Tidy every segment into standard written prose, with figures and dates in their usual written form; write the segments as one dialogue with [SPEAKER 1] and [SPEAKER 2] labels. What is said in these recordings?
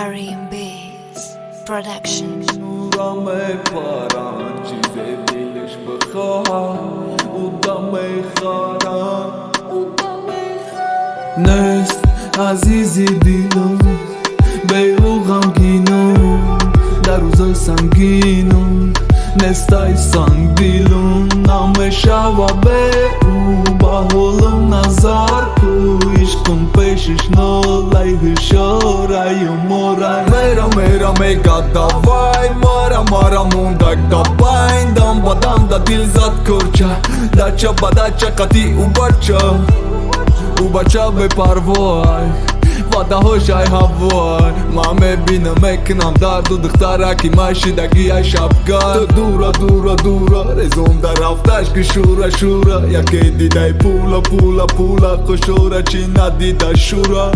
[SPEAKER 1] Karim Beats Production.
[SPEAKER 2] نورا میپران چیز دلش بخواه او دا میخارن نیست عزیزی دیلم به او غمگینم در روزای سنگینم نستای سنگ دیلم نمیشه و به او با حولم نظر کو عشقم پیشش نولای شورای مرای میرا میگه давай мара موندک دا باین دم بدم دا دل زد کرچه دچه بدچه قطی او بچه به پروای و ده هوشای هوای ما میبینم میکنم درد و دخترکی مشیدگی ای شبگار تو دورا رزون در رفتش که شورا یکی دیده پولا خوشورا چی ندیده شورا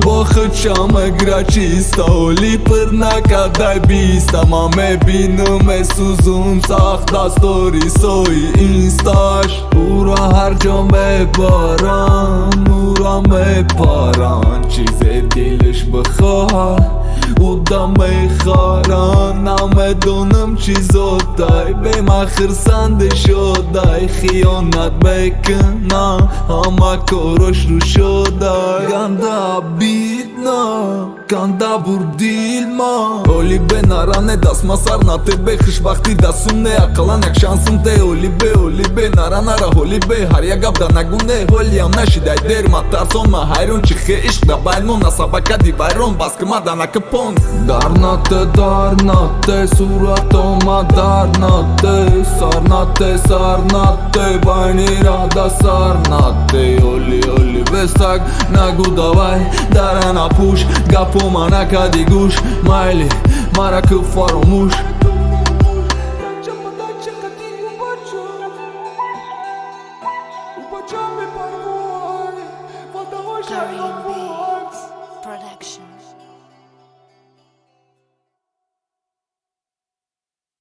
[SPEAKER 2] با خودشم اگره چیستا ولی پر نکده بیستا ما میبینم سوزم ساخت دستوری سوی اینستاش او را هر جا میبارم او را میپارم چیز دلش بخواه او دا میخارن نمیدونم چیزو دای به من خرسنده شدای خیانت بکنم همه کارش رو شدای گنده بیدنا گنده بردیل ما اولی به نرانه دست ما سر نته به خوشبختی دستون نه اقلان یک شانسون ته اولی به نرانه را هولی به هر یک گبدا نگونه هولی هم نشیده در ما ترسون ما حیرون چی خی عشق دا بینون نصابه کدی بیرون بس که ما دنک پون در نته صورت ما در نته سر نته بینی را دا سر نته اولی بسک نگو دوای در نپوش گپو ما نکدی گوش مایلی مرا که فراموش
[SPEAKER 1] Karim